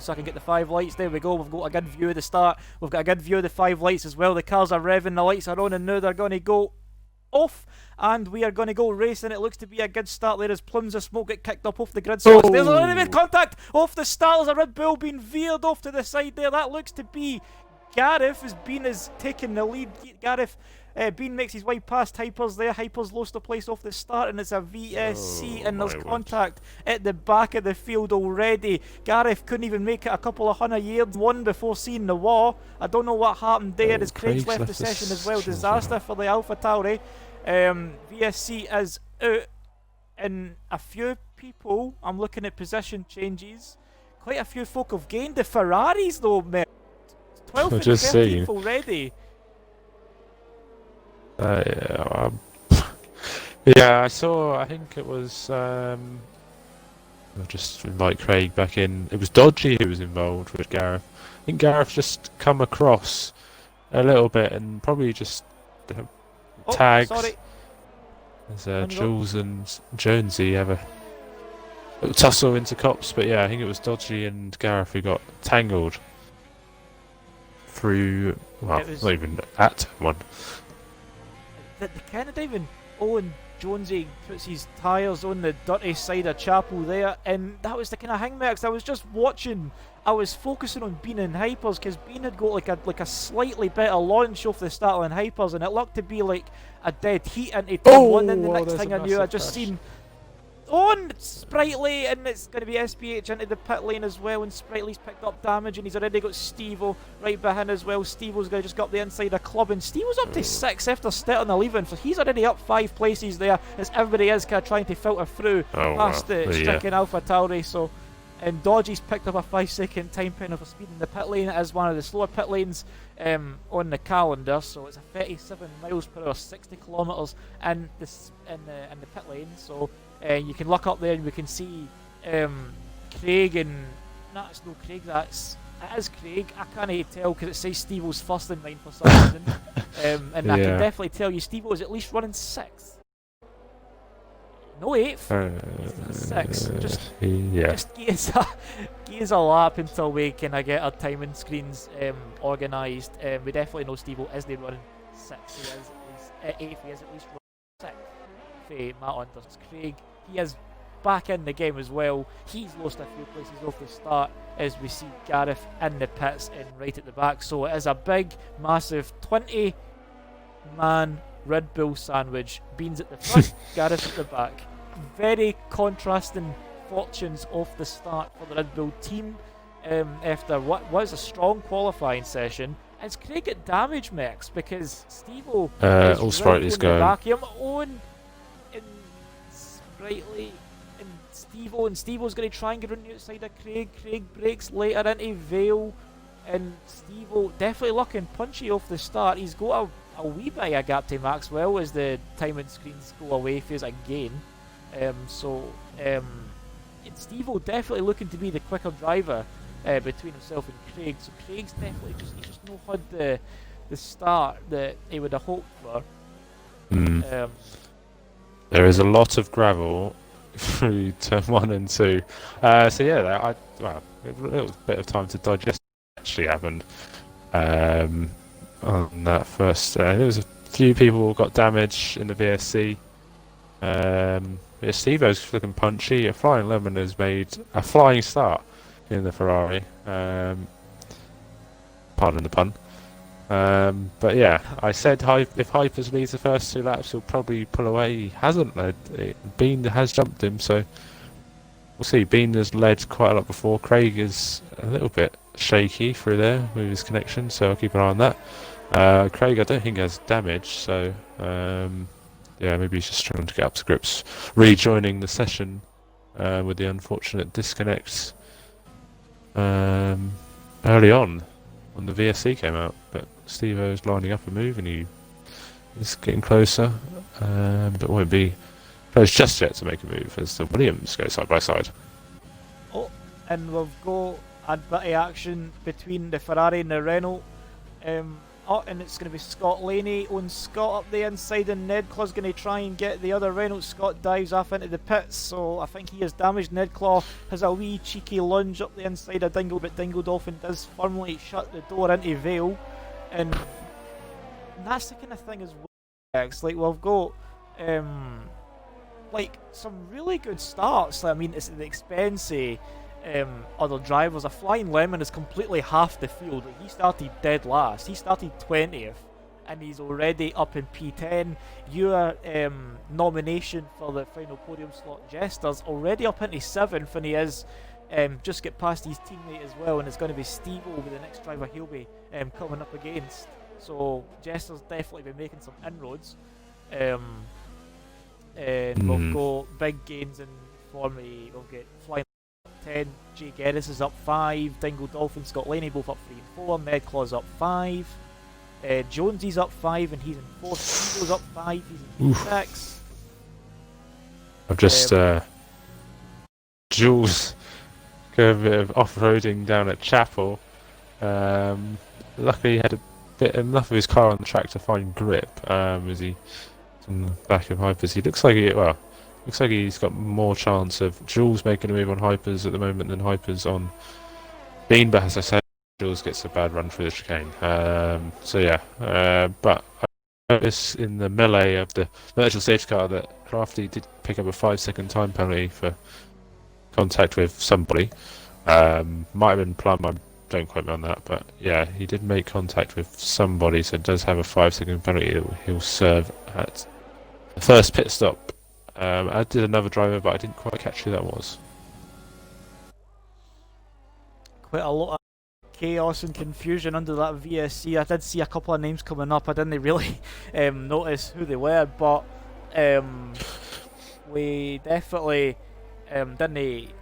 so I can get the 5 lights. There we go, we've got a good view of the start, we've got a good view of the 5 lights as well. The cars are revving, the lights are on, and now they're going to go off, and we are going to go racing. It looks to be a good start there as plumes of smoke get kicked up off the grid. So there's a little bit of contact off the start as a Red Bull being veered off to the side there. That looks to be Gareth, as Bean is taking the lead. Gareth Bean makes his way past Hypers there. Hypers lost the place off the start, and it's a VSC, and there's contact at the back of the field already. Gareth couldn't even make it a couple of 100 yards, one before seeing the wall. I don't know what happened there as Craig's left the session as well. Disaster for the Alpha Tauri. VSC is out, and a few people, I'm looking at position changes, quite a few folk have gained the Ferraris though, mate. 12th and 13th already. Yeah, I saw, I think it was, I'll just invite Craig back in. It was Dodgy who was involved with Gareth. I think Gareth just come across a little bit and probably just tagged. Sorry. As Jules and Jonesy have a little tussle into cops, but yeah, I think it was Dodgy and Gareth who got tangled through, well, not even at one. The kind of even Owen Jonesy puts his tyres on the dirty side of Chapel there, and that was the kind of hangmarks. I was just watching, I was focusing on Bean and Hypers, because Bean had got like a slightly better launch off the start than Hypers, and it looked to be like a dead heat into turn 1, and the next thing I knew I just seen on Sprightly, and it's going to be SPH into the pit lane as well, and Sprightly's picked up damage, and he's already got Steve-O right behind as well. Steve-O's going to just go up the inside of Club, and Steve-O's up to 6 after starting the leaving, so he's already up 5 places there, as everybody is kind of trying to filter through past the stricken Alpha Tauri. So, and Dodgy's picked up a 5-second time penalty for speed in the pit lane. It is one of the slower pit lanes on the calendar, so it's a 37 miles per hour, 60 kilometres in the pit lane. So you can look up there and we can see Craig, and that's no Craig, it is Craig. I can't tell because it says Steve-O's first in line for some reason. And I can definitely tell you Steve-O is at least running 6th. No 8th, 6th. Just give us a lap until we can get our timing screens organised. We definitely know Steve-O isn't running 6th. He's 8th, he is at least running 6th. Matt Anderson's Craig, he is back in the game as well. He's lost a few places off the start, as we see Gareth in the pits and right at the back. So it is a big, massive 20-man Red Bull sandwich. Beans at the front, Gareth at the back. Very contrasting fortunes off the start for the Red Bull team. After what was a strong qualifying session, as Craig got damage mix because Steve-O all Sprightly's going back. Owen and Sprightly and Steve-O's going to try and get on the outside of Craig. Craig breaks later into Vale, and Steve-O definitely looking punchy off the start. He's got a wee bit of a gap to Maxwell as the timing screens go away for us again. Steve-O definitely looking to be the quicker driver between himself and Craig. So Craig's definitely just not had the start that he would have hoped for. There is a lot of gravel through turn 1 and 2. So yeah, a little bit of time to digest what actually happened on that first. There was a few people got damage in the VSC. Steve-O's looking punchy. A Flying Lemon has made a flying start in the Ferrari. Pardon the pun. But yeah, I said if Hypers leads the first 2 laps, he'll probably pull away. He hasn't led. Bean has jumped him, so we'll see. Bean has led quite a lot before. Craig is a little bit shaky through there with his connection, so I'll keep an eye on that. Craig, I don't think has damage, so yeah, maybe he's just trying to get up to grips. Rejoining the session with the unfortunate disconnects early on when the VSC came out, but Steve-O's lining up a move and he is getting closer, but won't be close just yet to make a move as the Williams go side by side. Oh, and we've got a bit of action between the Ferrari and the Renault. Oh, and it's going to be Scott Laney on Scott up the inside, and Nedclaw's going to try and get the other Reynolds. Scott dives off into the pits, so I think he has damaged. Nedclaw has a wee cheeky lunge up the inside of Dingle, but Dingle Dolphin does firmly shut the door into Vale, and that's the kind of thing as well. Like, we've got like some really good starts. I mean, it's at the expense of other drivers. A Flying Lemon is completely half the field. He started dead last. He started 20th, and he's already up in P10. Your nomination for the final podium slot, Jester's already up into 7th, and he is just get past his teammate as well, and it's going to be Steve will be the next driver he'll be coming up against. So Jester's definitely been making some inroads. And we've got big gains in form. We'll get Flying 10, Jay Geddes is up 5, Dingle Dolphin, Scott Laney both up 3 and 4, Nedclaw's up 5, Jonesy's up 5 and he's in 4th, Eagle's up 5, he's in 6. I've just Jules got a bit of off-roading down at Chapel. Luckily he had a bit enough of his car on the track to find grip as he on the back of Hypers. He looks like he's got more chance of Jules making a move on Hypers at the moment than Hypers on Bean, but as I said, Jules gets a bad run through the chicane. So yeah, but I noticed in the melee of the virtual safety car that Crafty did pick up a 5-second time penalty for contact with somebody. Might have been Plum, don't quote me on that, but yeah, he did make contact with somebody, so it does have a 5-second penalty he'll serve at the first pit stop. I did another driver, but I didn't quite catch who that was. Quite a lot of chaos and confusion under that VSC. I did see a couple of names coming up. I didn't really notice who they were, but we definitely didn't.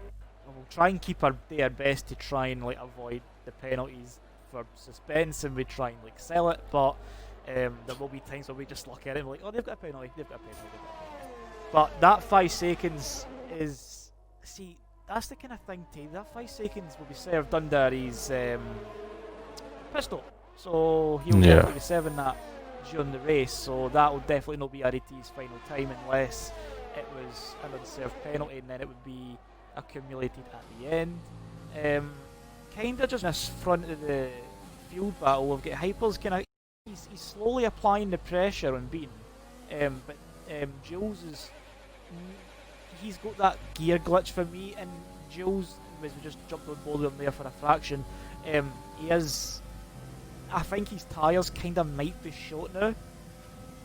We'll try and keep our best to try and like avoid the penalties for suspense, and we try and like sell it. But there will be times where we just look at it and we're like, oh, they've got a penalty, they've got a penalty, they've got a penalty. But that 5 seconds is, see, that's the kind of thing, Tay. That 5 seconds will be served under his pistol. So he'll definitely be serving that during the race. So that will definitely not be added to his final time unless it was an unserved penalty, and then it would be accumulated at the end. Kind of just in this front of the field battle, we've got Hyper's kind of, he's slowly applying the pressure on Bean. But Jules is, he's got that gear glitch for me, and Jules, as we just jumped on board with him there for a fraction, he is, I think his tyres kind of might be short now,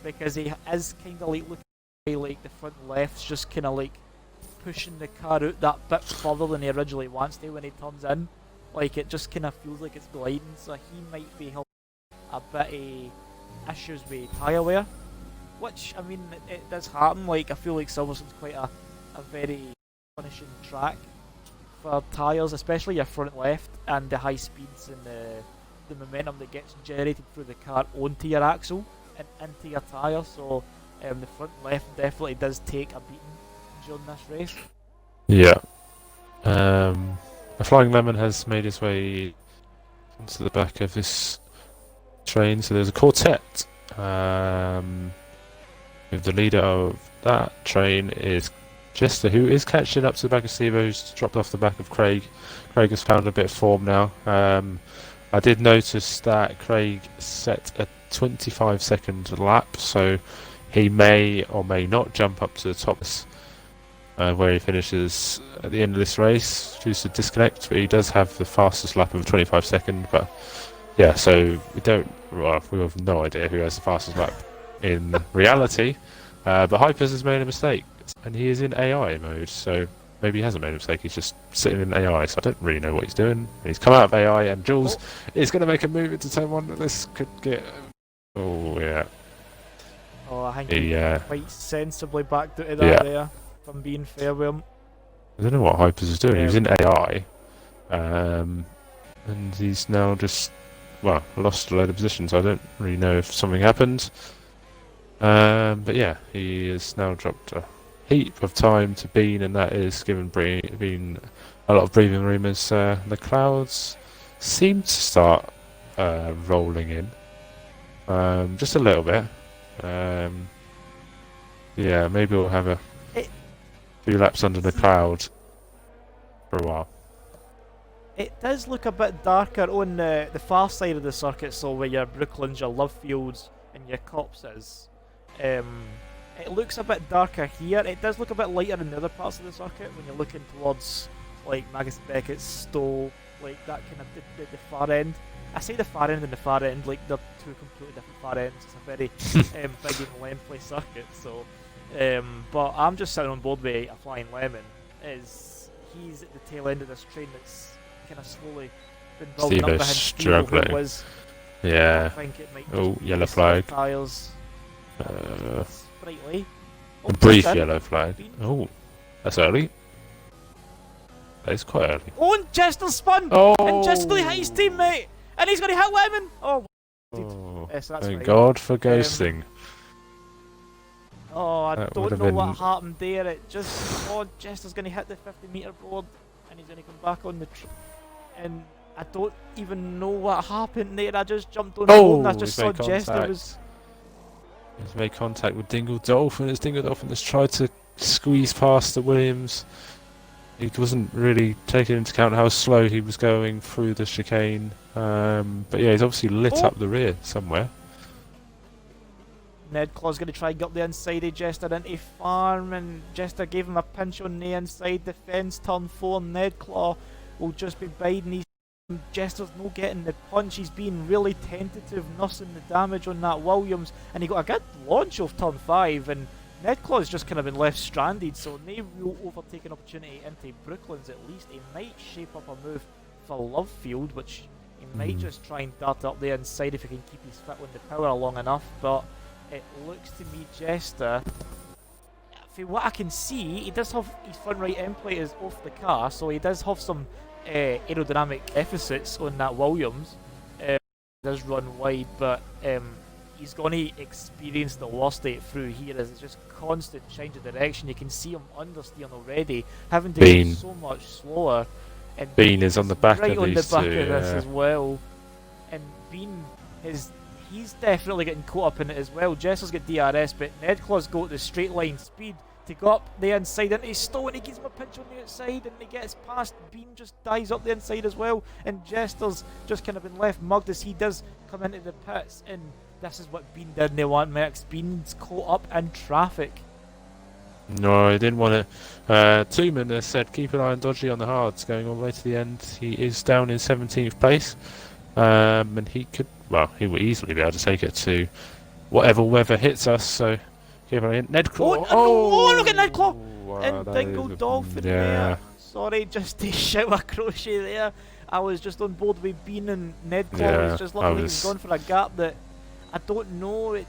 because he is kind of like looking like the front left's just kind of like pushing the car out that bit further than he originally wants to when he turns in. Like, it just kind of feels like it's gliding, so he might be having a bit of issues with tyre wear. Which, I mean, it does happen. Like, I feel like Silverstone's quite a very punishing track for tyres, especially your front left, and the high speeds and the momentum that gets generated through the car onto your axle and into your tyre. So the front left definitely does take a beating during this race. Yeah. A Flying Lemon has made his way onto the back of this train, so there's a quartet. With the leader of that train is Jester, who is catching up to the back of Steve, who's dropped off the back of Craig. Craig has found a bit of form now. I did notice that Craig set a 25-second lap, so he may or may not jump up to the top where he finishes at the end of this race due to disconnect, but he does have the fastest lap of a 25-second. But yeah, so we have no idea who has the fastest lap in reality, but Hypers has made a mistake, and he is in AI mode, so maybe he hasn't made a mistake, he's just sitting in AI, so I don't really know what he's doing. He's come out of AI, and Jules is going to make a move into turn 1. This could get... Oh, yeah. Oh, I think he quite sensibly backed out of that there, if I'm being fair with him. I don't know what Hypers is doing. He was in AI, and he's now just, well, lost a load of positions. I don't really know if something happened. But yeah, he has now dropped a heap of time to Bean, and that is given Bean a lot of breathing room as the clouds seem to start rolling in. just a little bit. Yeah, maybe we'll have a It, few laps under the cloud for a while. it does look a bit darker on the far side of the circuit, so where your Brooklands, your Lovefields, and your Cops is. It looks a bit darker here. It does look a bit lighter in the other parts of the circuit when you're looking towards like Magus Beckett's, Stowe, like that kind of the far end. I say the far end and the far end, like they're two completely different far ends. It's a very big and lengthy circuit. So, but I'm just sitting on board with a Flying Lemon. He's at the tail end of this train that's kind of slowly been building up Steve's behind Steve, struggling. who was. Yeah. I think it might Oh, just be yellow the soft flag. Tires. Uh, Sprightly. a brief Justin. yellow flag. Oh, that's early. That is quite early. Oh, and Jester spun! Oh! And Jester hit his teammate! And he's going to hit Lemon! Oh, Oh, yes, that's thank fine. God for ghosting. Oh, I That don't would've know what been- happened there. It just... Oh, Jester's going to hit the 50-metre board. And he's going to come back on the... And I don't even know what happened there. I just jumped on board and I just he's saw made Jester contact. was... He's made contact with Dingle Dolphin as Dingle Dolphin has tried to squeeze past the Williams. He wasn't really taking into account how slow he was going through the chicane. But yeah, he's obviously lit Oh. up the rear somewhere. Ned Claw's going to try and get up the inside of Jester into farm, and Jester gave him a pinch on the inside. The fence turn 4. Ned Claw will just be biding his. Jester's no getting the punch. He's being really tentative, nursing the damage on that Williams, and he got a good launch off turn 5. And Ned Claw's just kind of been left stranded, so no real overtaking opportunity into Brooklands at least. He might shape up a move for Lovefield, which he might just try and dart up the inside if he can keep his foot on the power long enough. But it looks to me Jester, for what I can see, he does have his front right end plate is off the car, so he does have some aerodynamic deficits on that Williams. He does run wide, but he's going to experience the worst of it through here as it's just constant change of direction. You can see him understeering already, having to Bean. go so much slower. And Bean is on the back right of on these the back two, of this yeah. as well. And Bean he's definitely getting caught up in it as well. Jesser's got DRS, but Nedclaw's got the straight line speed to go up the inside into Stowe, and he gives him a pinch on the outside, and he gets past. Bean just dives up the inside as well, and Jester's just kind of been left mugged as he does come into the pits, and this is what Bean didn't want, Max. Bean's caught up in traffic. No, he didn't want it. Tooman has said keep an eye on Dodgy on the hards going all the way to the end. He is down in 17th place, and he will easily be able to take it to whatever weather hits us. So keep an eye on Nedclaw. Oh, look at Nedclaw! Wow, And that Dingle is Dolphin yeah. there. Sorry, just to shout a crochet there. I was just on board with Bean, and Nedclaw Yeah, was just I luckily he was- was gone for a gap that I don't know. I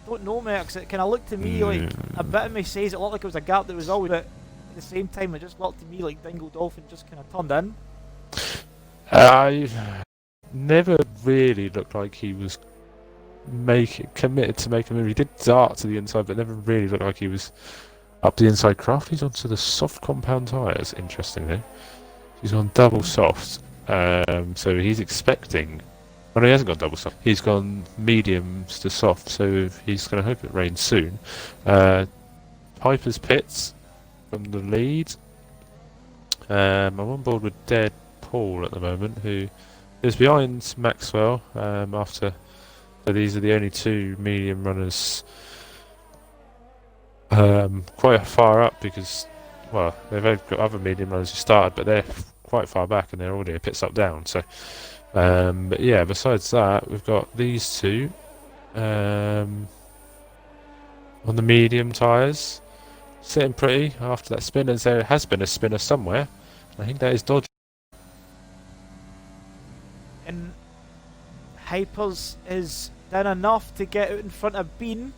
don't know, Max. It kind of looked to me like a bit of me says it looked like it was a gap that was always, but at the same time, it just looked to me like Dingle Dolphin just kind of turned in. I never really looked like he was committed to make a move. He did dart to the inside, but never really looked like he was up the inside. Crafty's onto the soft compound tyres, interestingly. He's on double soft, so he's expecting... Oh no, he hasn't gone double soft. He's gone mediums to soft, so he's going to hope it rains soon. Piper's pits from the lead. I'm on board with Dead Paul at the moment, who is behind Maxwell after... So these are the only two medium runners quite far up because, well, they've got other medium runners who started, but they're quite far back and they're already a pit stop down. So, but yeah, besides that, we've got these two on the medium tyres, sitting pretty after that spin, as there has been a spinner somewhere. I think that is Dodge. And Hypers is done enough to get out in front of Bean.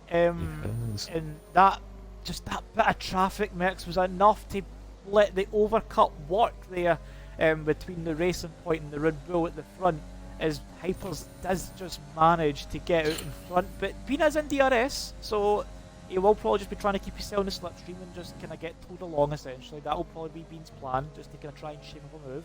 And that bit of traffic mix was enough to let the overcut work there between the racing point and the Red Bull at the front, as Hypers does just manage to get out in front. But Bean is in DRS, so he will probably just be trying to keep himself in the slipstream and just kind of get towed along essentially. That will probably be Bean's plan, just to kind of try and shape up a move.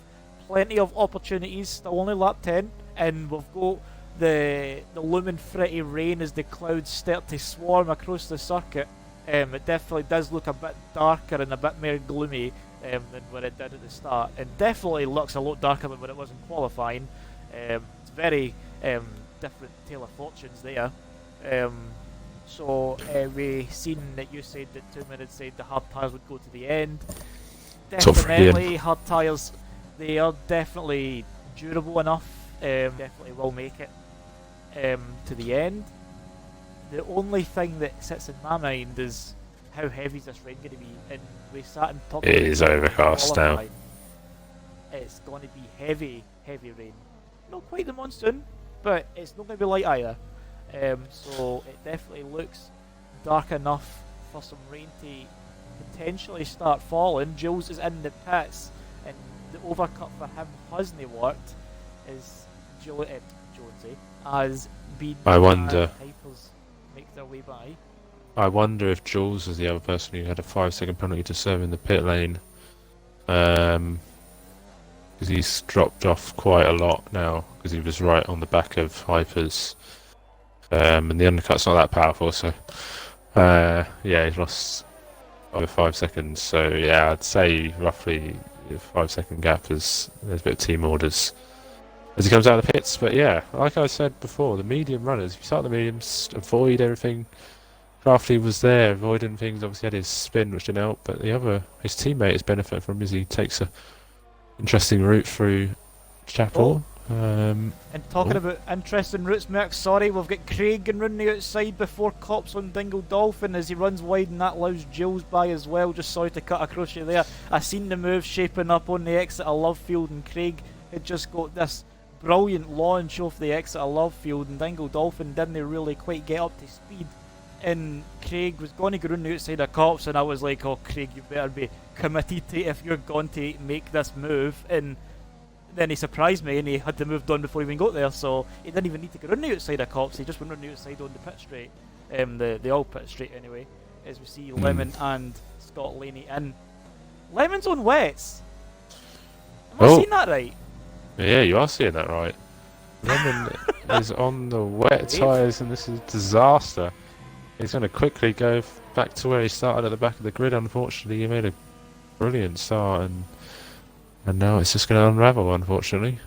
Plenty of opportunities, still only lap 10, and we've got the looming fretty rain as the clouds start to swarm across the circuit. It definitely does look a bit darker and a bit more gloomy than what it did at the start, and definitely looks a lot darker than what it was in qualifying. It's very different tale of fortunes there. So we seen that you said that 2 minutes said the hard tyres would go to the end. Definitely hard tyres. They are definitely durable enough. Definitely will make it to the end. The only thing that sits in my mind is how heavy is this rain going to be, and we sat and talked. It is overcast now. It's going to be heavy rain. Not quite the monsoon, but it's not going to be light either. So it definitely looks dark enough for some rain to potentially start falling. Jules is in the pits, and the overcut for him hasn't worked. Is Jonesy has been. I wonder. Hypers make their way by. I wonder if Jules was the other person who had a 5-second penalty to serve in the pit lane. Because he's dropped off quite a lot now, because he was right on the back of Hypers. And the undercut's not that powerful, so yeah, he's lost over 5 seconds. So yeah, I'd say roughly a 5-second gap as there's a bit of team orders as he comes out of the pits. But yeah, like I said before, the medium runners, if you start the mediums, avoid everything. Crafty was there, avoiding things. Obviously had his spin, which didn't help, but his teammate has benefited from as he takes a interesting route through Chapel. And talking about interesting routes, Merck, sorry, we've got Craig going round the outside before Cops on Dingle Dolphin as he runs wide, and that allows Jules by as well. Just sorry to cut across you there. I seen the move shaping up on the exit of Love Field, and Craig had just got this brilliant launch off the exit of Love Field, and Dingle Dolphin didn't really quite get up to speed. And Craig was going to go round the outside of Cops, and I was like, oh, Craig, you better be committed to if you're going to make this move. And then he surprised me, and he had to move on before he even got there, so he didn't even need to go round the outside of Cops. He just went round the outside on the pit straight, the all pit straight anyway, as we see Lemon and Scott Laney in. Lemon's on wets. Am I seeing that right? Yeah, you are seeing that right. Lemon is on the wet tyres, and this is a disaster. He's going to quickly go back to where he started at the back of the grid. Unfortunately, he made a brilliant start, and now it's just going to unravel, unfortunately.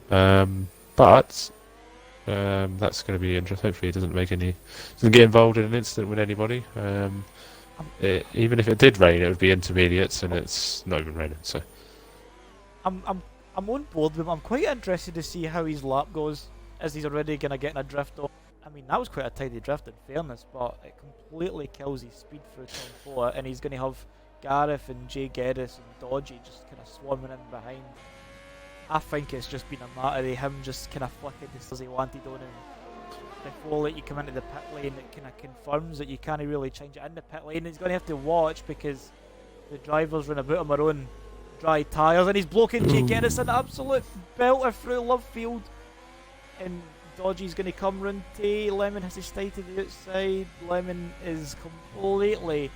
But that's going to be interesting. Hopefully, he doesn't get involved in an incident with anybody. Even if it did rain, it would be intermediates, and it's not even raining. So I'm on board with him. I'm quite interested to see how his lap goes, as he's already going to get in a drift off. I mean, that was quite a tidy drift in fairness, but it completely kills his speed through turn 4, and he's going to have Gareth and Jay Geddes and Dodgy just kind of swarming in behind. I think it's just been a matter of him just kind of flicking this as he wanted on him. Before you come into the pit lane, it kind of confirms that you can't really change it in the pit lane. He's going to have to watch because the drivers run about on their own dry tyres, and he's blocking Jay Geddes an absolute belter through Love Field. And Dodgy's going to come round to Lemon, has to stay to the outside. Lemon is completely...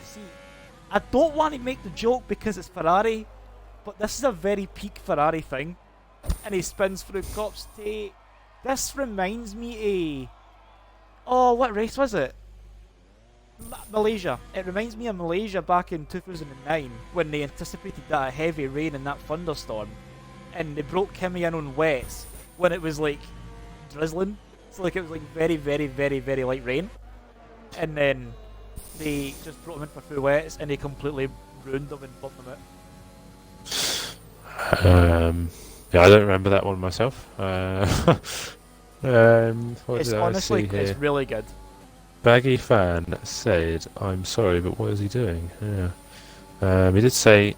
See, I don't want to make the joke because it's Ferrari, but this is a very peak Ferrari thing. And he spins through Cops to... This reminds me of... Oh, what race was it? Malaysia. It reminds me of Malaysia back in 2009 when they anticipated that heavy rain and that thunderstorm. And they broke Kimi in on wets when it was like drizzling. So like it was like very, very, very, very light rain. And then they just brought him in for full wets and they completely ruined them and bumped them out. Yeah, I don't remember that one myself. It's honestly, it's really good. Baggy Fan said, I'm sorry, but what is he doing? Yeah. He did say,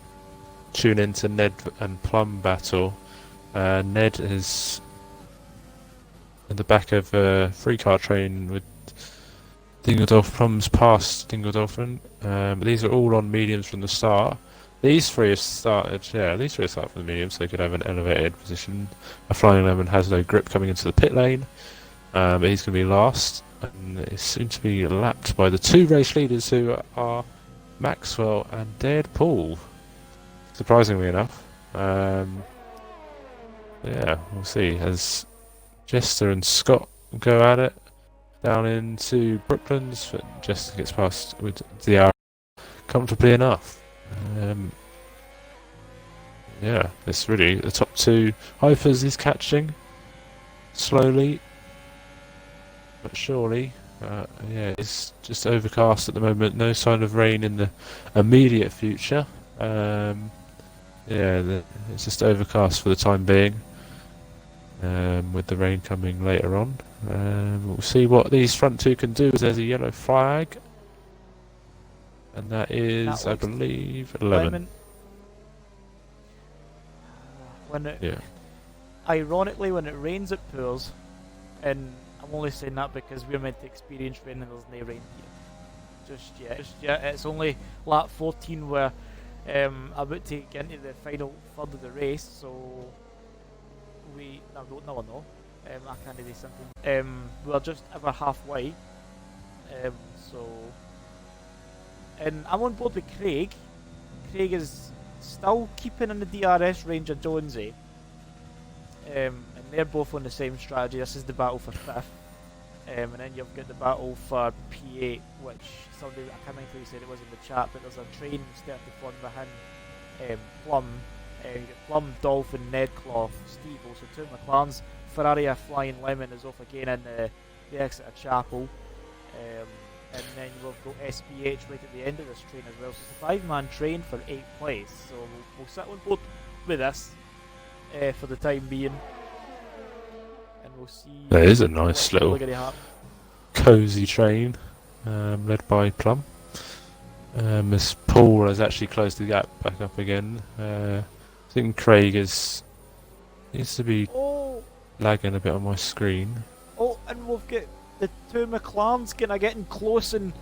tune into Ned and Plum battle. Ned is in the back of a free car train with Dingledorf. Plum's past Dingledorfen. These are all on mediums from the start. These three have started from the mediums, so they could have an elevated position. A Flying Lemon has no grip coming into the pit lane. But he's going to be last, and it's soon to be lapped by the two race leaders who are Maxwell and Deadpool. Surprisingly enough. Yeah, we'll see. As Jester and Scott go at it down into Brooklands, but Jester gets past with DR comfortably enough. Yeah, it's really the top two. Hypers is catching slowly but surely. Yeah, it's just overcast at the moment. No sign of rain in the immediate future. Yeah, it's just overcast for the time being. With the rain coming later on. We'll see what these front two can do. There's a yellow flag, and that is, I believe, 11. Ironically, when it rains, it pours, and I'm only saying that because we're meant to experience rain and there's no rain here. Just yet. It's only lap 14 we're about to get into the final third of the race, so no one know. I can't do something. We're just over halfway. And I'm on board with Craig. Craig is still keeping in the DRS range of Jonesy. And they're both on the same strategy. This is the battle for 5th. And then you've got the battle for P8, which somebody, I can't remember who said it was in the chat, but there's a train starting to form behind Plum. You get Plum, Dolphin, Nedclaw, Steve, also two McLarens. Ferrari Flying Lemon is off again in the exit of Chapel. And then you've got SBH right at the end of this train as well. So it's a 5-man train for 8th place. So we'll sit on board with this for the time being. And we'll see. There is a nice little cosy train led by Plum. As Paul has actually closed the gap back up again. I think Craig needs to be lagging a bit on my screen. Oh, and we've got the two McLarens kind of getting close in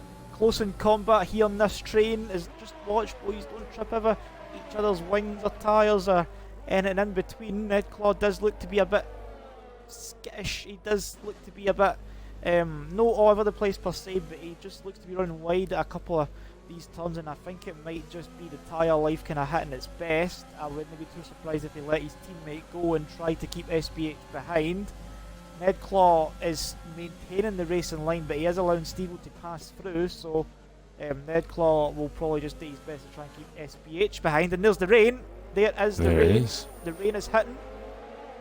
combat here on this train. Just watch, boys, don't trip over each other's wings or tyres or anything in between. Nedclaw does look to be a bit skittish. He does look to be a bit not all over the place per se, but he just looks to be running wide at a couple of these turns, and I think it might just be the tyre life kind of hitting its best. I wouldn't be too surprised if he let his teammate go and try to keep SBH behind. Nedclaw is maintaining the racing line, but he is allowing Steve to pass through, so Nedclaw will probably just do his best to try and keep SBH behind. And there's the rain. There is the rain. The rain is hitting,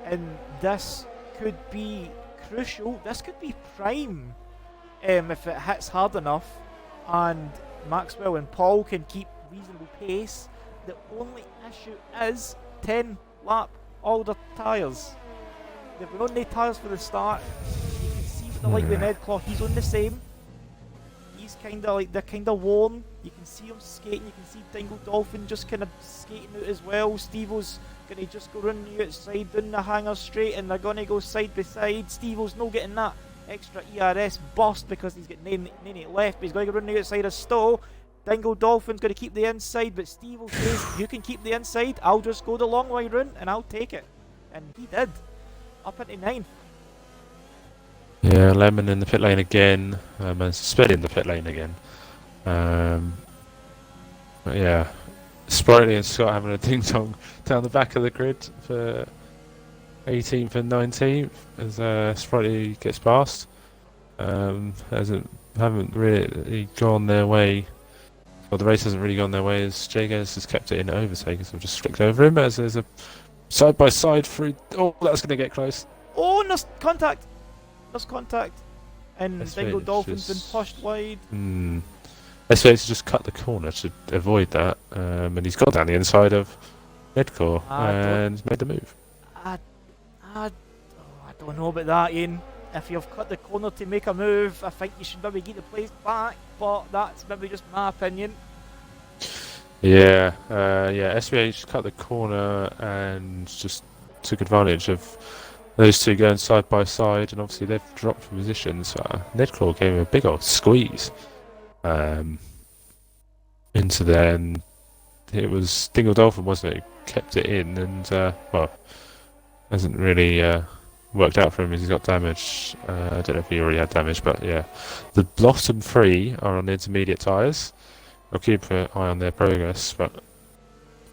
and this could be crucial. This could be prime if it hits hard enough, and Maxwell and Paul can keep reasonable pace. The only issue is 10 lap older tyres. They've been on the tyres for the start. You can see what they're like with Nedclaw. He's on the same. He's kind of like, they're kind of worn. You can see him skating. You can see Dingle Dolphin just kind of skating out as well. Steve-O's going to just go running the outside down the hanger straight, and they're going to go side by side. Steve-O's not getting that extra ERS burst because he's got 98 left, but he's going to go run the outside of Stowe. Dingle Dolphin's going to keep the inside, but Steve-O says, you can keep the inside, I'll just go the long way round and I'll take it. And he did. Up into 9th. Yeah, Lemon in the pit lane again, and Sped in the pit lane again. But yeah, Sprightly and Scott having a ding-dong down the back of the grid for 18th and 19th as Sprightly gets past. Haven't really gone their way. Well, the race hasn't really gone their way as Jaguars has kept it in overtake, so I've just flicked over him as there's a side-by-side through. Oh, that's going to get close. Oh, there's contact! There's contact. And Dingle Dolphin's been pushed wide. SVH just cut the corner to avoid that, and he's got down the inside of Nedcore and made the move. I don't know about that, Ian. If you've cut the corner to make a move, I think you should maybe get the place back, but that's maybe just my opinion. Yeah, SVH cut the corner and just took advantage of those two going side by side, and obviously they've dropped from position, so Nedclaw gave him a big old squeeze into there, and it was Dingle Dolphin, wasn't it? Kept it in, and hasn't really worked out for him as he's got damage. I don't know if he already had damage, but yeah. The bottom three are on the intermediate tyres. I'll keep an eye on their progress, but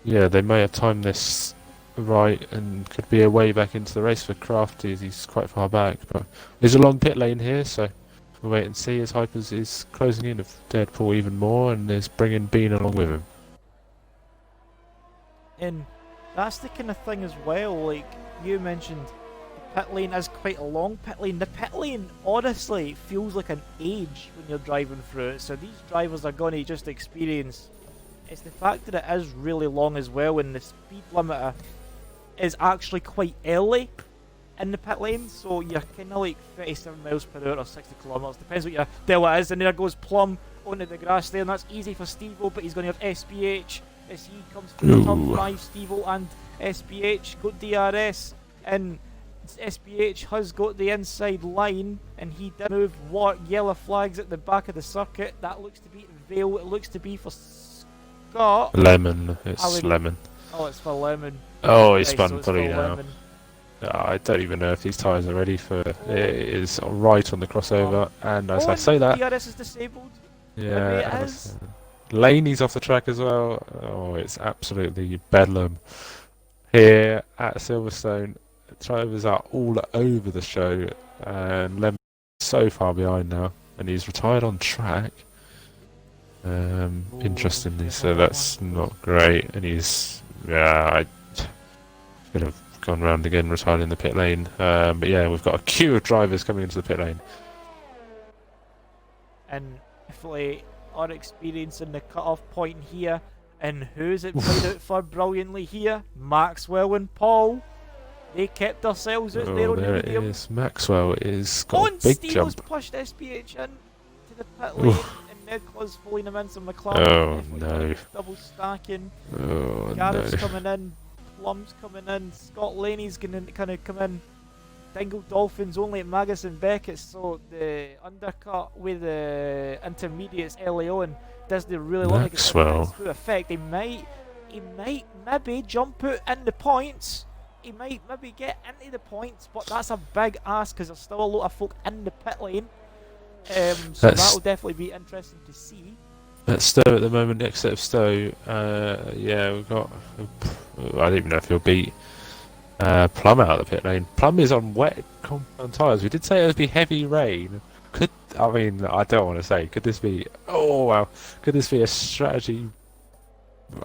yeah, they may have timed this right and could be a way back into the race for Crafty as he's quite far back. But there's a long pit lane here, so we'll wait and see as Hypers is closing in of Deadpool even more and is bringing Bean along with him. And that's the kind of thing as well, like you mentioned, the pit lane is quite a long pit lane. The pit lane honestly feels like an age when you're driving through it, so these drivers are going to just experience. It's the fact that it is really long as well, and the speed limiter is actually quite early in the pit lane, so you're kind of like 37 miles per hour or 60 kilometers, depends what your delta is, and there goes Plum onto the grass there, and that's easy for Steve-O, but he's going to have SPH as he comes through the top 5, Steve-O and SPH got DRS, and SPH has got the inside line, and he did move what yellow flags at the back of the circuit. That looks to be Vale, it looks to be for Scott. Lemon, it's Lemon. Oh, it's for Lemon. Oh, he Right, spun so it's fully for now. Lemon. I don't even know if these tyres are ready for it. Is right on the crossover, and as I say that, DRS is disabled. yeah, Maybe it is. Laney's off the track as well. Oh, it's absolutely bedlam here at Silverstone. Drivers are all over the show, and Lemon's so far behind now, and he's retired on track. Interestingly, so that's not great, and he's I could have gone round again, retired in the pit lane. But yeah, we've got a queue of drivers coming into the pit lane. And definitely our experience in the cut-off point here, and who's it played out for brilliantly here? Maxwell and Paul. They kept themselves out there on the There it medium. is. Maxwell is got a And big Steele's jump. pushed SPH in to the pit lane, and Nicholas pulling him in, so McLaren Oh, definitely no. double stacking. Oh Garrett's no. coming in, Plum's coming in, Scott Laney's going to kind of come in. Dingle Dolphins only at Magus and Beckett, so the undercut with the intermediates early on Disney really look like it's Maxwell. in full effect. He might maybe jump out in the points. He might maybe get into the points, but that's a big ask because there's still a lot of folk in the pit lane. So that'll definitely be interesting to see. At Stowe at the moment, next set of Stowe, yeah, we've got. I don't even know if he'll beat Plum out of the pit lane. Plum is on wet compound tyres. We did say it would be heavy rain. I don't want to say. Could this be? Oh wow! Could this be a strategy?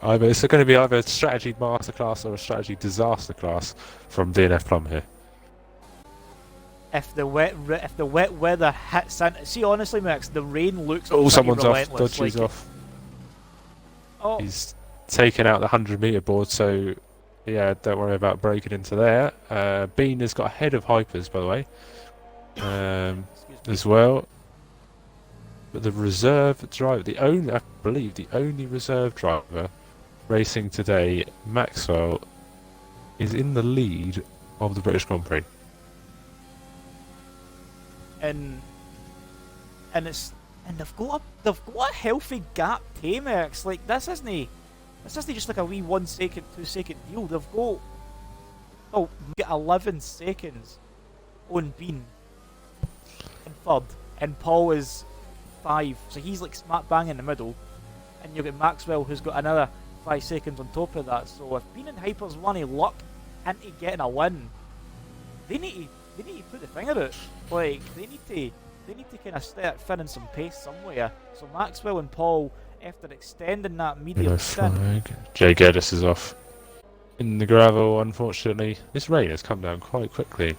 It's going to be either a strategy masterclass or a strategy disaster class from DNF Plum here. If the wet weather hits in, see honestly, Max, the rain looks. Oh, someone's off. relentless. Dodgy's like, off. Oh, He's taken out the 100-meter board, so yeah, don't worry about breaking into there. Bean has got ahead of Hypers, by the way, excuse me. as well. But the reserve driver, I believe the only reserve driver racing today, Maxwell, is in the lead of the British Grand Prix. And they've got a healthy gap too, Max. Like this isn't just like a wee 1 second, 2 second deal. They've got 11 seconds on Bean in third, and Paul is 5, so he's like smack bang in the middle, and you've got Maxwell who's got another 5 seconds on top of that. So if Bean and Hypers want any luck into getting a win, they need to put the finger out. Like they need to kind of start finning some pace somewhere. So Maxwell and Paul, after extending that medium Yellow stint, flag. Jay Geddes is off in the gravel. Unfortunately, this rain has come down quite quickly.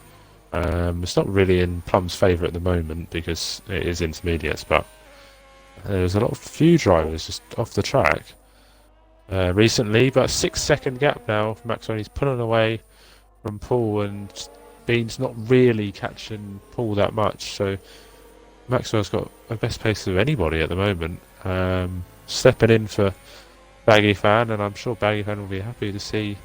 It's not really in Plum's favour at the moment because it is intermediates, but there's a few drivers just off the track recently. But 6-second gap now. Maxwell, he's pulling away from Paul, and Bean's not really catching Paul that much. So Maxwell's got the best pace of anybody at the moment. Stepping in for Baggy Fan, and I'm sure Baggy Fan will be happy to see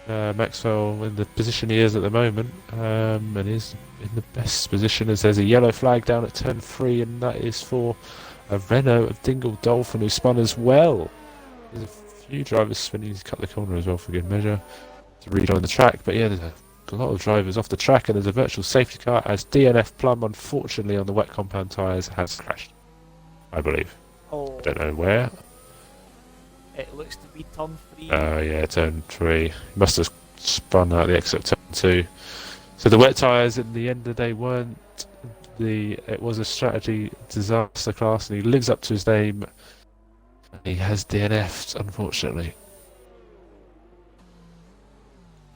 Maxwell in the position he is at the moment, and is in the best position as there's a yellow flag down at turn 3, and that is for a Renault of Dingle Dolphin who spun as well. There's a few drivers spinning. He's cut the corner as well for good measure to rejoin the track, but yeah, there's a lot of drivers off the track, and there's a virtual safety car as DNF Plum, unfortunately on the wet compound tyres, has crashed, I believe. oh, I don't know where. It looks to be turn 3. Yeah, turn 3. He must have spun out the exit of turn 2. So the wet tyres at the end of the day weren't it was a strategy disaster class, and he lives up to his name. He has DNF'd, unfortunately.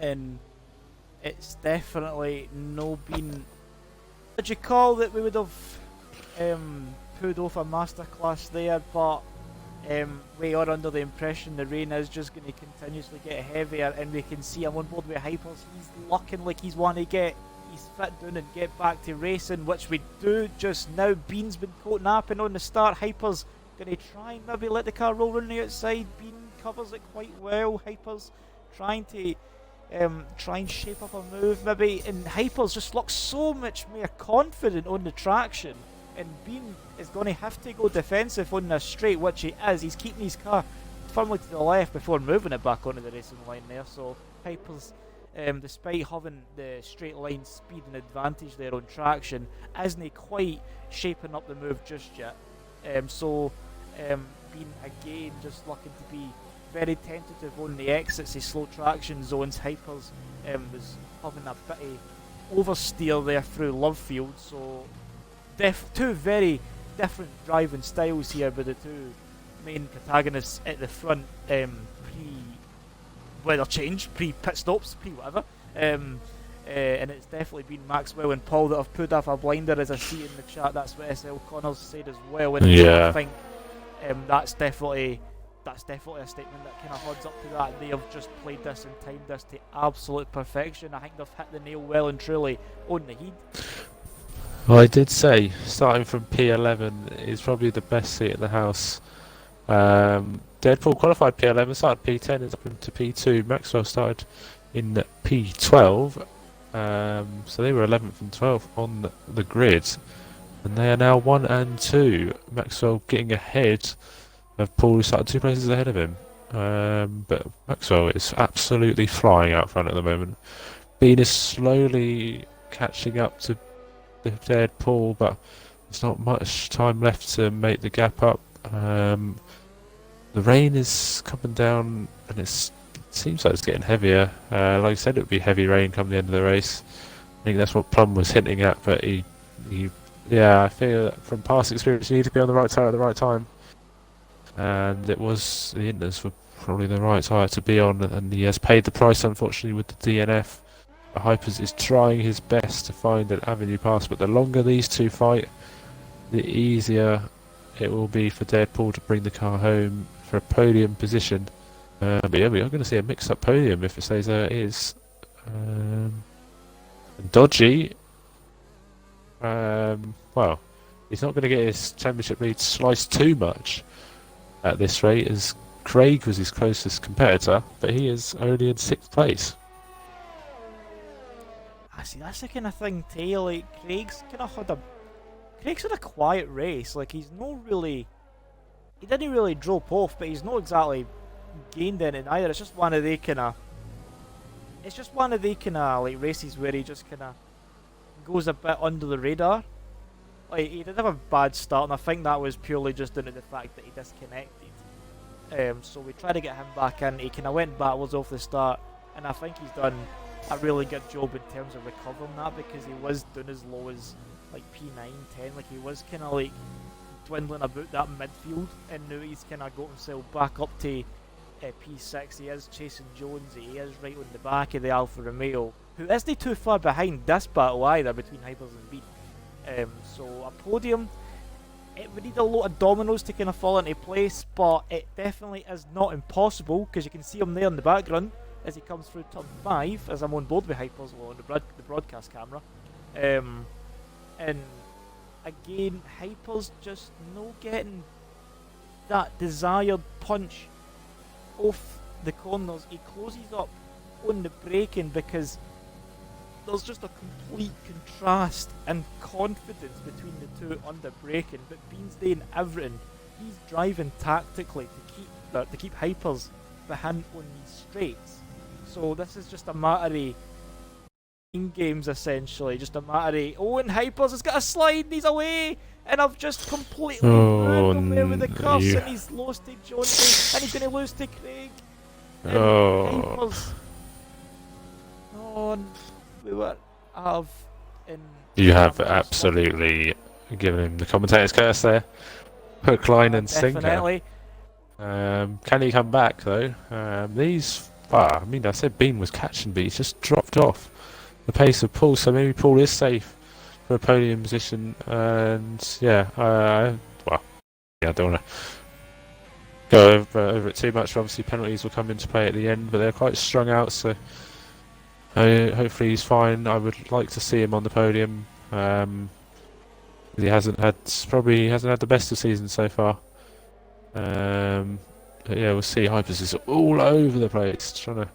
And it's definitely no been. Did you call that we would have pulled off a masterclass there? But we are under the impression the rain is just going to continuously get heavier, and we can see him on board with Hypers. He's looking like he's wanting to get his foot down and get back to racing, which we do just now. Bean's been caught napping on the start. Hypers going to try and maybe let the car roll on the outside. Bean covers it quite well. Hypers trying to try and shape up a move maybe, and Hypers just looks so much more confident on the traction, and Bean is going to have to go defensive on this straight, which he is. He's keeping his car firmly to the left before moving it back onto the racing line there. So Hypers, despite having the straight line speed and advantage there on traction, isn't quite shaping up the move just yet. Bean again just looking to be very tentative on the exits, his slow traction zones. Hypers was having a bit of oversteer there through Lovefield, so two very different driving styles here with the two main protagonists at the front, pre-weather change, pre-pit stops, pre-whatever. And it's definitely been Maxwell and Paul that have put off a blinder, as I see in the chat. That's what SL Connors said as well, and Yeah. I think that's definitely a statement that kind of odds up to that. They have just played this and timed this to absolute perfection. I think they've hit the nail well and truly on the heat. Well, I did say starting from P11 is probably the best seat in the house. Deadpool qualified P11, started P10, is up into P2. Maxwell started in P12, so they were 11th and 12th on the grid, and they are now 1 and 2. Maxwell getting ahead of Paul, who started 2 places ahead of him. But Maxwell is absolutely flying out front at the moment. Bean is slowly catching up to the Deadpool, but there's not much time left to make the gap up. The rain is coming down, and it seems like it's getting heavier. Like I said, it would be heavy rain come the end of the race. I think that's what Plum was hinting at, but I feel that from past experience, you need to be on the right tire at the right time. And the Inters were probably the right tire to be on, and he has paid the price, unfortunately, with the DNF. Hypers is trying his best to find an avenue past, but the longer these two fight, the easier it will be for Deadpool to bring the car home for a podium position. But yeah, we are going to see a mixed-up podium if it stays there. It is Dodgy. Well, he's not going to get his championship lead sliced too much at this rate, as Craig was his closest competitor, but he is only in 6th place. I see, that's the kind of thing too, like Craig's had a quiet race. Like, he didn't really drop off, but he's not exactly gained in it either. It's just one of the kind of like races where he just kind of goes a bit under the radar. Like, he did have a bad start, and I think that was purely just down to the fact that he disconnected. So we tried to get him back in. He kind of went backwards off the start, and I think he's done a really good job in terms of recovering that, because he was down as low as like P9, 10, like he was kind of like dwindling about that midfield, and now he's kind of got himself back up to P6. He is chasing Jonesy, he is right on the back of the Alfa Romeo, who isn't too far behind this battle either between Hypers and Bean. So a podium, it would need a lot of dominoes to kind of fall into place, but it definitely is not impossible, because you can see him there in the background as he comes through turn 5, as I'm on board with Hypers on the broadcast camera. And again, Hypers just no getting that desired punch off the corners. He closes up on the braking because there's just a complete contrast and confidence between the two under braking. But Bean's doing everything. He's driving tactically to keep Hypers behind on these straights. So this is just a matter of games essentially. Just a matter of Owen Hypers has got a slide and he's away, and I've just completely ruined him there with the curse, and he's lost to Jonesy, and he's going to lose to Craig. And Hypers. Oh, we were in. You have absolutely given him the commentator's curse there. Hook, line, and sinker. Definitely. Can he come back though? I mean, I said Bean was catching, but he's just dropped off the pace of Paul, so maybe Paul is safe for a podium position. And yeah, I don't want to go over it too much. Obviously, penalties will come into play at the end, but they're quite strung out, so hopefully he's fine. I would like to see him on the podium. He hasn't had the best of seasons so far. But yeah, we'll see. Hypers is all over the place, trying to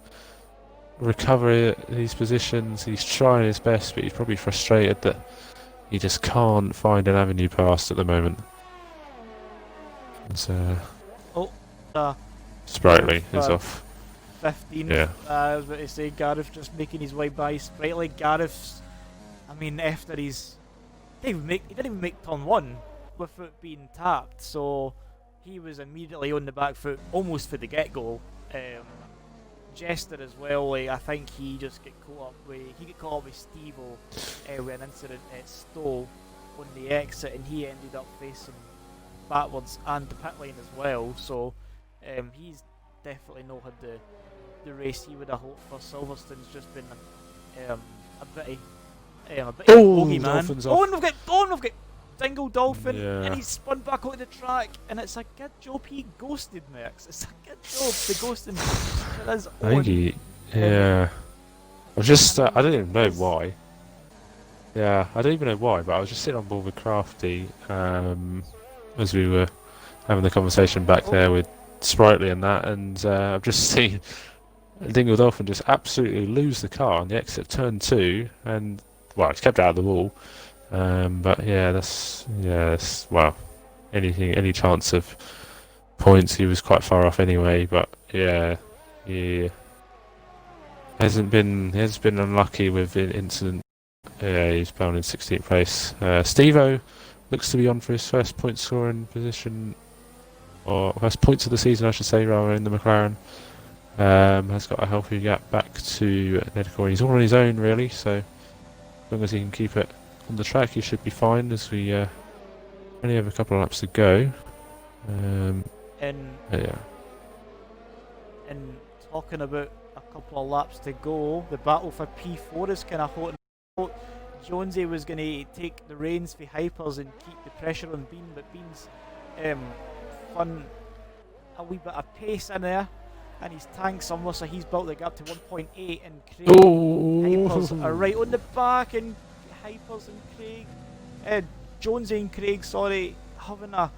recover these positions. He's trying his best, but he's probably frustrated that he just can't find an avenue past at the moment. So, Sprightly is off. 15. Yeah. I was about to say Gareth just making his way by Sprightly. Gareth's, I mean, after he didn't even make turn 1 with it being tapped, so he was immediately on the back foot almost for the get-go. Jester as well, I think he just got caught up with Steve-O with an incident at Stowe on the exit, and he ended up facing backwards and the pit lane as well, so he's definitely not had the race he would have hoped for. Silverstone's just been a bit bogey, man. Oh, and we've got Dingle Dolphin, and he's spun back onto the track, and it's a good job he ghosted Merckx. It's a good job the ghosting that is on. I think I was just, I don't even know why. Yeah, I don't even know why, but I was just sitting on board with Crafty as we were having the conversation back there with Sprightly and that, and I've just seen Dingle Dolphin just absolutely lose the car on the exit of turn 2, and well, he's kept out of the wall. But any chance of points, he was quite far off anyway. But yeah, he has been unlucky with the incident. Yeah, he's down in 16th place. Steve-O looks to be on for his first point scoring position, or first points of the season, I should say, rather, in the McLaren. Has got a healthy gap back to Nedcore. He's all on his own, really, so as long as he can keep it on the track, he should be fine, as we only have a couple of laps to go. And talking about a couple of laps to go, the battle for P4 is kind of hot. Jonesy was going to take the reins for Hypers and keep the pressure on Bean, but Bean's fun a wee bit of pace in there, and his tank somewhere, so he's built the gap to 1.8, and Craig Hypers are right on the back, and Hypers and Craig, Jonesy and Craig, having a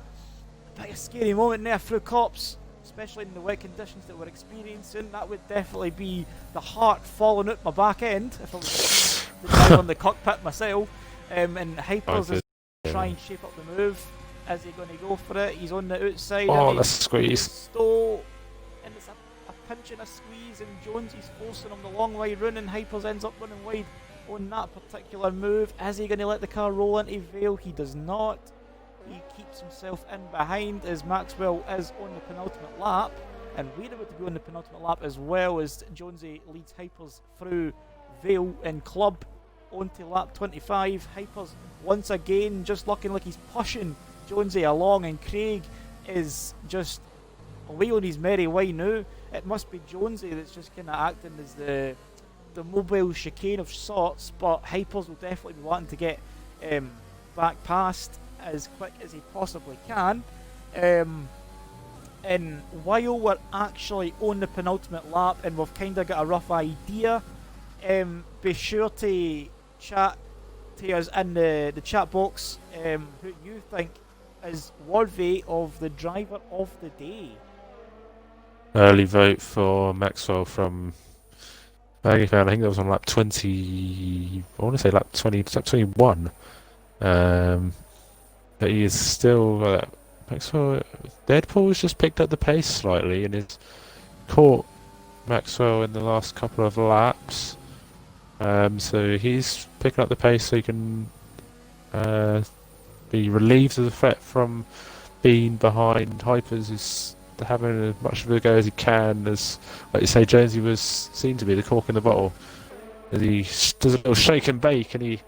bit of a scary moment there through cops, especially in the wet conditions that we're experiencing. That would definitely be the heart falling out my back end if I was the guy on the cockpit myself. And Hypers is trying to shape up the move. Is he going to go for it? He's on the outside. Oh, the squeeze. And it's a pinch and a squeeze, and Jonesy's forcing him the long way round, and Hypers ends up running wide on that particular move. Is he going to let the car roll into Vale? He does not. He keeps himself in behind, as Maxwell is on the penultimate lap, and we're about to be on the penultimate lap as well, as Jonesy leads Hypers through Vale and Club onto lap 25. Hypers once again just looking like he's pushing Jonesy along, and Craig is just away on his merry way now. It must be Jonesy that's just kind of acting as the mobile chicane of sorts, but Hypers will definitely be wanting to get back past as quick as he possibly can. And while we're actually on the penultimate lap and we've kind of got a rough idea, be sure to chat to us in the chat box who you think is worthy of the driver of the day. Early vote for Maxwell from Maggie Fan. I think that was on lap 20. I want to say lap 21. But he is still Maxwell. Deadpool has just picked up the pace slightly and has caught Maxwell in the last couple of laps. So he's picking up the pace so he can be relieved of the threat from being behind. Hypers is having as much of a go as he can. As, like you say, Jonesy was seen to be the cork in the bottle. As he does a little shake and bake, and he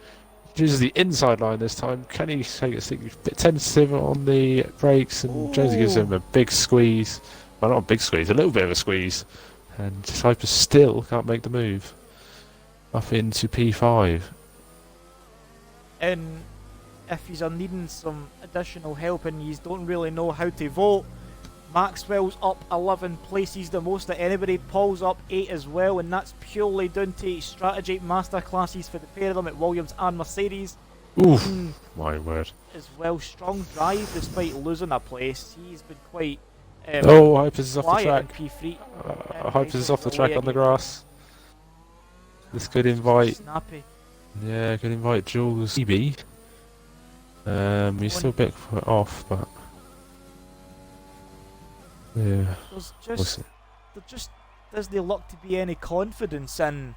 uses the inside line this time. Can he take it? A bit tentative on the brakes, and Jonesy gives him a big squeeze. Well, not a big squeeze, a little bit of a squeeze. And Hyper still can't make the move up into P5. And if he's needing some additional help and you don't really know how to vote, Maxwell's up 11 places, the most that anybody. Paul's up 8 as well, and that's purely down to strategy masterclasses for the pair of them at Williams and Mercedes. Oof, my word. As well, strong drive despite losing a place. He's been quite Hypers is off the track. P3. Hypers is off the track on the grass. This could invite... Snappy. Yeah, could invite Jules EB. He's still a bit off, but... Yeah. There just doesn't look to be any confidence in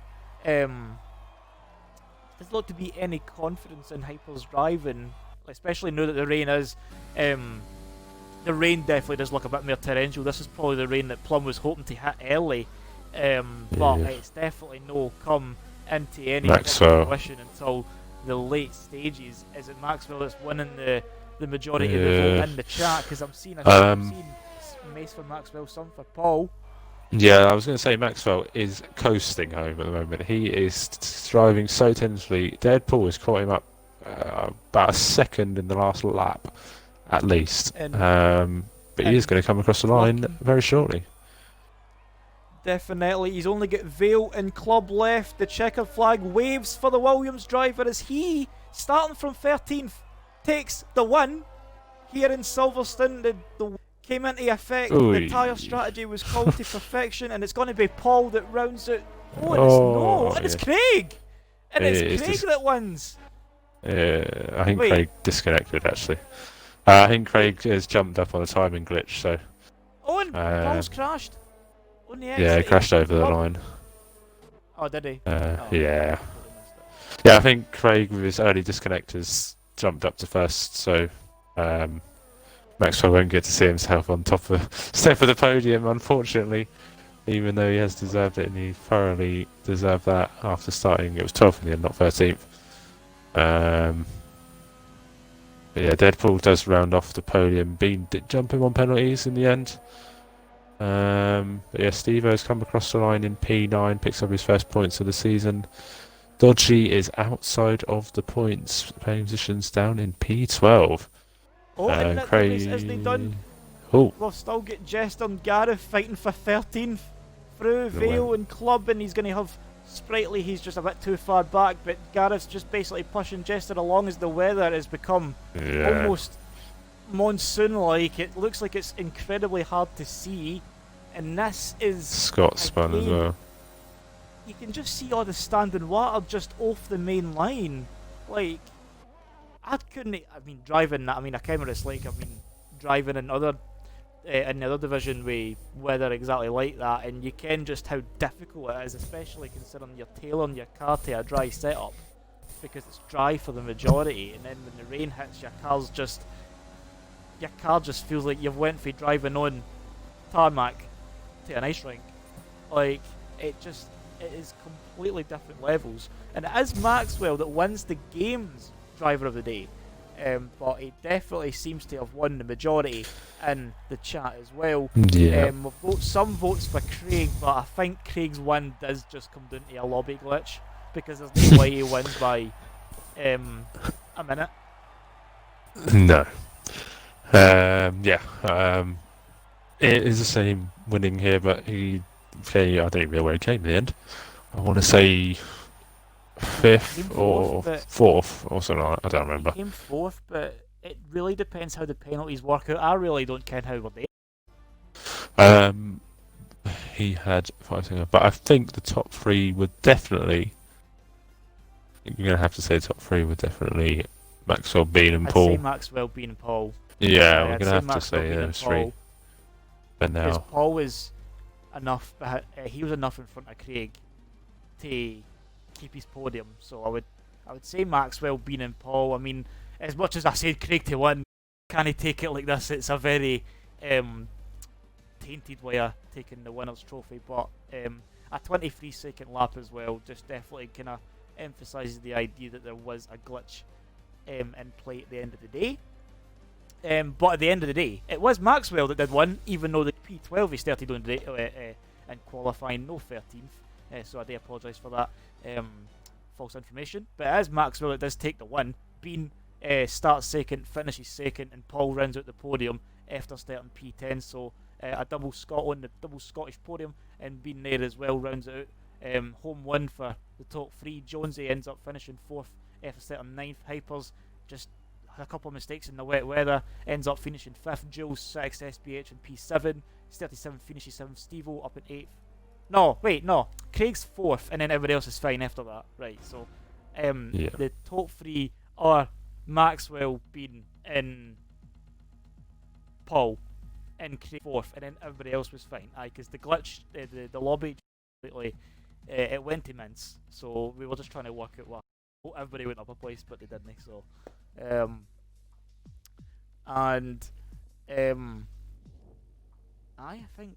Hyper's driving, especially now that the rain is the rain definitely does look a bit more torrential. This is probably the rain that Plum was hoping to hit early, but it's definitely no come into any fruition until the late stages. Is it Maxwell that's winning the majority of the vote in the chat? Because I'm seeing Mace for Maxwell, some for Paul. Yeah, I was going to say Maxwell is coasting home at the moment. He is driving so tensely. Deadpool has caught him up about a second in the last lap, at least. But he is going to come across the line very shortly. Definitely. He's only got Vale and Club left. The checkered flag waves for the Williams driver as he, starting from 13th, takes the win here in Silverstone. The came into effect. The tyre strategy was called to perfection, and it's going to be Paul that rounds it. It's Craig! And it's Craig that wins. I think Craig disconnected, actually. I think Craig has jumped up on a timing glitch, so... And Paul's crashed. On the exit. Yeah, he crashed over the line. Oh, did he? Yeah. Yeah, I think Craig, with his early disconnectors, jumped up to first, so... Maxwell won't get to see himself on top of step of the podium, unfortunately, even though he has deserved it, and he thoroughly deserved that after starting. It was 12th in the end, not 13th. But yeah, Deadpool does round off the podium, jumping on penalties in the end. But yeah, Steve-O's come across the line in P9, picks up his first points of the season. Dodgy is outside of the points, playing positions down in P12. And Craig... isn't he done? Oh. We'll still get Jester and Gareth fighting for 13th through Vale and Club, and he's going to have Sprightly. He's just a bit too far back, but Gareth's just basically pushing Jester along as the weather has become almost monsoon-like. It looks like it's incredibly hard to see, and this is... Scott spun as well. You can just see all the standing water just off the main line. Like... driving that, a camera's like, driving in the other division with weather exactly like that, and you can just how difficult it is, especially considering you're tailoring your car to a dry setup, because it's dry for the majority, and then when the rain hits, your car just feels like you've went from driving on tarmac to an ice rink. Like, it is completely different levels, and it is Maxwell that wins the games driver of the day, but he definitely seems to have won the majority in the chat as well. Yeah. We've got some votes for Craig, but I think Craig's win does just come down to a lobby glitch, because there's no way he wins by a minute. No. It is the same winning here, but I don't even know where he came in the end. I want to say 5th or 4th or something like that. I don't remember. He came 4th, but it really depends how the penalties work out. I really don't care how we're there. He had 5 but I think the top 3 would definitely... You're going to have to say the top 3 would definitely Maxwell, Bean and Paul. I'd say Maxwell, Bean and Paul. Yeah, we're going to have to say those 3. But now... Because Paul was enough, he was enough in front of Craig to keep his podium. So I would say Maxwell, Bean, and Paul. I mean, as much as I said Craig to win, can he take it like this? It's a very tainted way of taking the winner's trophy, but a 23-second lap as well just definitely kind of emphasises the idea that there was a glitch in play at the end of the day. But at the end of the day, it was Maxwell that did win, even though the P12 he started on today in qualifying, no 13th. So I do apologise for that false information. But it is Maxwell that does take the win. Bean starts second, finishes second, and Paul rounds out the podium after starting P10. So a double Scottish podium, and Bean there as well rounds it out. Home win for the top three. Jonesy ends up finishing fourth after starting ninth. Hypers just a couple of mistakes in the wet weather, ends up finishing fifth. Jules sixth, SBH and P7. 37 finishes seventh. Stevo up in eighth. No, Craig's fourth, and then everybody else is fine after that. Right, so the top three are Maxwell, Bean, and Paul, and Craig fourth, and then everybody else was fine. Because the glitch, the lobby, completely, it went to mince. So we were just trying to work out what everybody went up a place, but they didn't. So, I think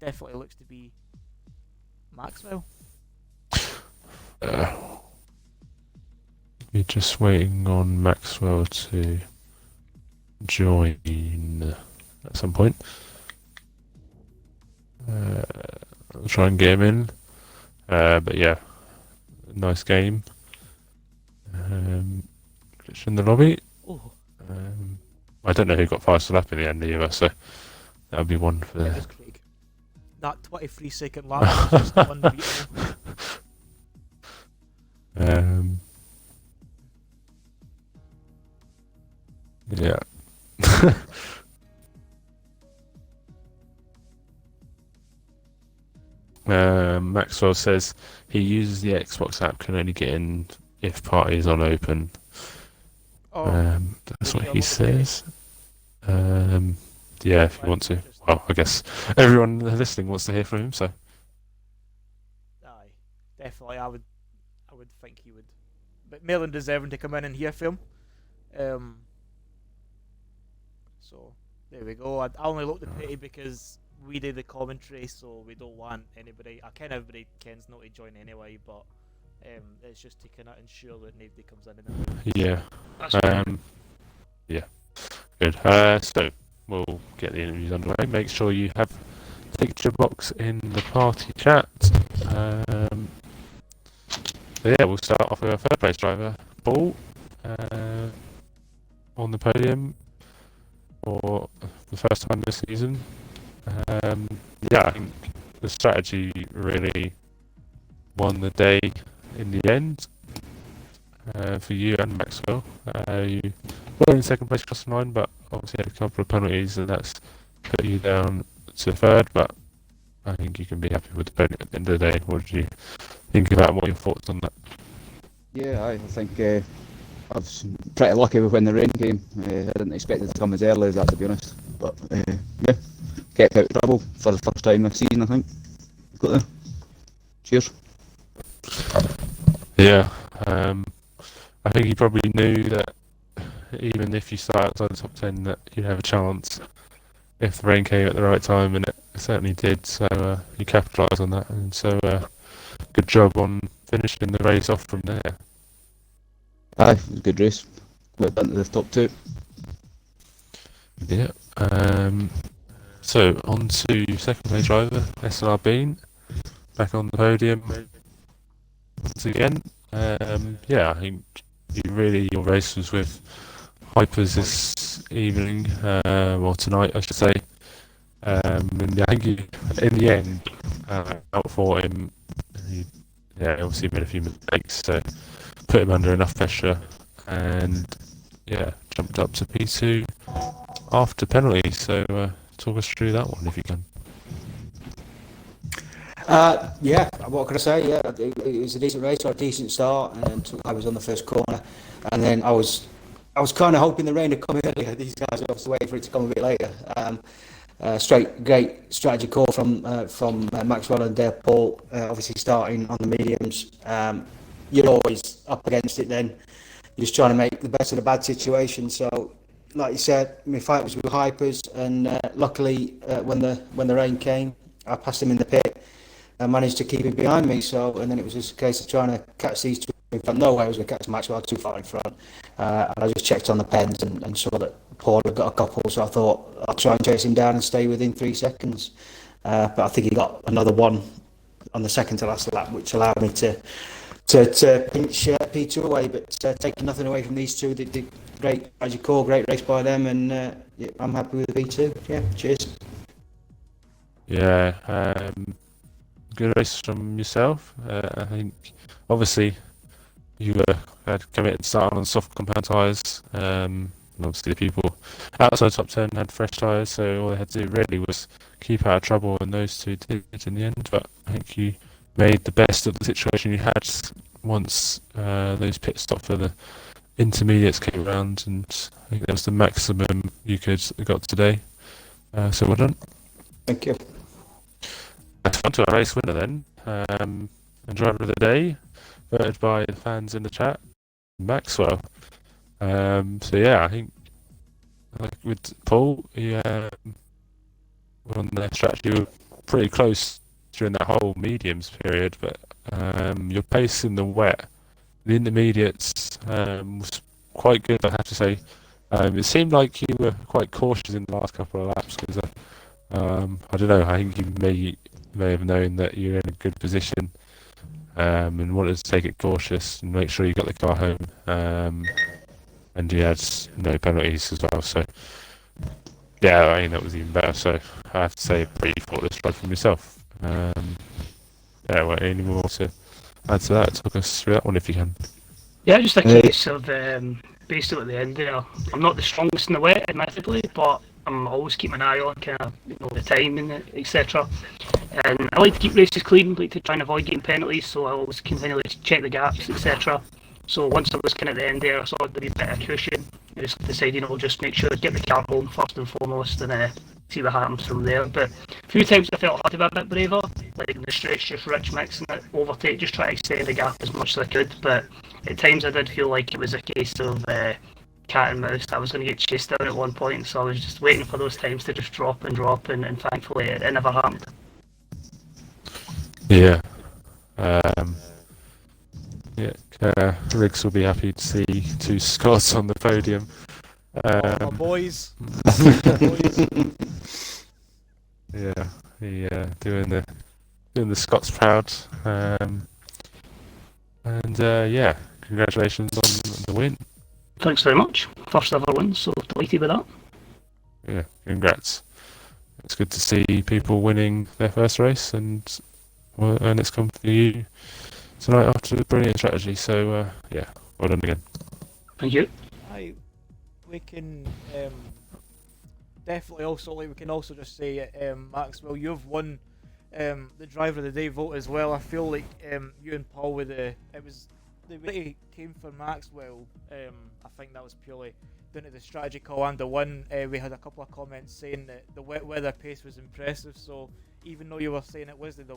definitely looks to be Maxwell. We're just waiting on Maxwell to join at some point. I'll try and get him in. But yeah, nice game. Glitch in the lobby. Oh. I don't know who got fastest lap in the end either, so that'll be one for It was Craig. That 23-second lap was just unbeatable. Yeah. Maxwell says he uses the Xbox app, can only get in if party is on open. That's what he says. Yeah, if you want to. Well, I guess everyone listening wants to hear from him, so. Aye, definitely. I would think he would. But more than deserving to come in and hear from him. So there we go. I only looked at pity because we did the commentary, so we don't want anybody. Everybody Ken's not to join anyway, but it's just to kind of ensure that nobody comes in. Yeah. Yeah. Good. So we'll get the interviews underway. Make sure you have ticked your box in the party chat. Yeah, we'll start off with our third place driver, Paul, on the podium for the first time this season. Yeah, I think the strategy really won the day in the end for you and Maxwell. You were in second place across the line, but obviously had a couple of penalties, and that's put you down to third. But I think you can be happy with the podium at the end of the day. What did you think about? What are your thoughts on that? Yeah, I think I was pretty lucky with when the rain came. I didn't expect it to come as early as that, to be honest. But yeah, kept out of trouble for the first time this season, I think. Got there. Cheers. Yeah, I think you probably knew that even if you start outside the top 10 that you'd have a chance if the rain came at the right time, and it certainly did, so you capitalised on that, and so good job on finishing the race off from there. Aye, it was a good race. Went into the top two. Yeah, so on to second place driver, SLR Bean, back on the podium once again. Yeah, I think your race was with Hypers this evening, or tonight I should say, and I think you, in the end, outfought him. He obviously made a few mistakes, so put him under enough pressure, and yeah, jumped up to P2 after penalty. So talk us through that one if you can. Yeah, what can I say? Yeah, it was a decent race, or a decent start, and I was on the first corner, and then I was kind of hoping the rain would come earlier. These guys are obviously waiting for it to come a bit later. Great strategy call from Maxwell and Dale Paul. Obviously starting on the mediums, you're always up against it. Then you're just trying to make the best of the bad situation. So, like you said, my fight was with Hypers, and luckily when the rain came, I passed him in the pit. I managed to keep him behind me. So, and then it was just a case of trying to catch these two in front. No way I was going to catch Maxwell too far in front. And I just checked on the pens and saw that Paul had got a couple. So I thought I'll try and chase him down and stay within 3 seconds. But I think he got another one on the second to last lap, which allowed me to pinch P2 away. But taking nothing away from these two, they did great, as you call, great race by them, and yeah, I'm happy with the P2. Yeah, cheers. Yeah, good race from yourself. I think obviously you had committed starting on soft compound tyres. And obviously the people outside top 10 had fresh tyres, so all they had to do really was keep out of trouble, and those two did in the end. But I think you made the best of the situation you had once those pit stops for the intermediates came around, and I think that was the maximum you got today. So well done. Thank you. That's on to our race winner then, and driver of the day, voted by the fans in the chat, Maxwell. So yeah, I think like with Paul, on the strategy, you were pretty close during that whole mediums period, but your pace in the wet, the intermediates, was quite good, I have to say. It seemed like you were quite cautious in the last couple of laps because I don't know. I think you may have known that you're in a good position, and wanted to take it cautious and make sure you got the car home. And you had no penalties as well. So yeah, I mean that was even better. So I have to say, pretty flawless ride from yourself. Yeah, well, any more to add to that? Talk us through that one if you can. Yeah, just a case of basically at the end there. I'm not the strongest in the wet, admittedly, but I'm always keeping an eye on kind of the timing, etc. And I like to keep races clean, like to try and avoid getting penalties, so I always continually check the gaps, etc. So once I was kind of at the end there, I saw there'd be a bit of cushion. I just decided, just make sure to get the car home first and foremost, and see what happens from there. But a few times I felt I had to be a bit braver, like in the stretch, just Rich mixing it, overtake, just try to extend the gap as much as I could. But at times I did feel like it was a case of cat and mouse. I was going to get chased down at one point, so I was just waiting for those times to just drop, and thankfully it never happened. Yeah. Riggs will be happy to see two Scots on the podium. My boys. My boys. Yeah, doing the Scots proud. Yeah, congratulations on the win. Thanks very much. First ever win, so delighted with that. Yeah, congrats. It's good to see people winning their first race, and it's come for you tonight after the brilliant strategy. So yeah, well done again. Thank you. We can definitely also we can also just say Maxwell, you've won the driver of the day vote as well. I feel like you and Paul the way it came for Maxwell. I think that was purely down to the strategy call and the win. We had a couple of comments saying that the wet weather pace was impressive. So even though you were saying it wasn't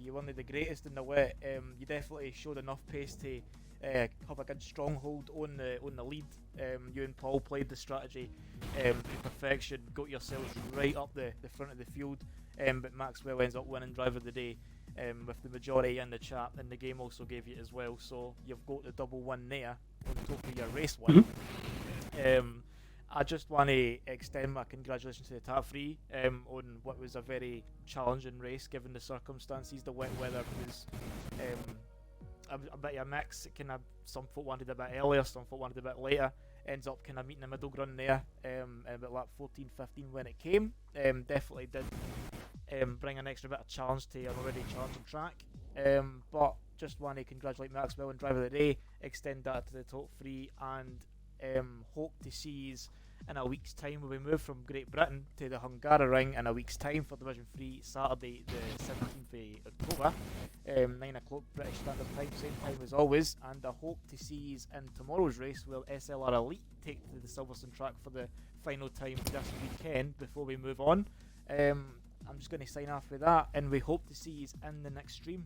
you weren't the greatest in the wet, you definitely showed enough pace to have a good stronghold on the lead. You and Paul played the strategy to perfection, got yourselves right up the front of the field. But Maxwell ends up winning driver of the day with the majority in the chat, and the game also gave you as well. So you've got the double win there on top of your race win. I just want to extend my congratulations to the top three on what was a very challenging race given the circumstances. The wet weather was a bit of a mix. Some folk wanted a bit earlier, some folk wanted a bit later. Ends up kind of meeting the middle ground there about lap 14, 15 when it came. Definitely did bring an extra bit of challenge to an already challenging track. But just want to congratulate Maxwell and driver of the day, extend that to the top three, and hope to see you in a week's time when we move from Great Britain to the Hungaroring in a week's time for Division 3, Saturday the 17th of October, 9 o'clock British Standard Time, same time as always. And I hope to see you in tomorrow's race where SLR Elite take to the Silverstone track for the final time this weekend before we move on. I'm just going to sign off with that, and we hope to see you in the next stream.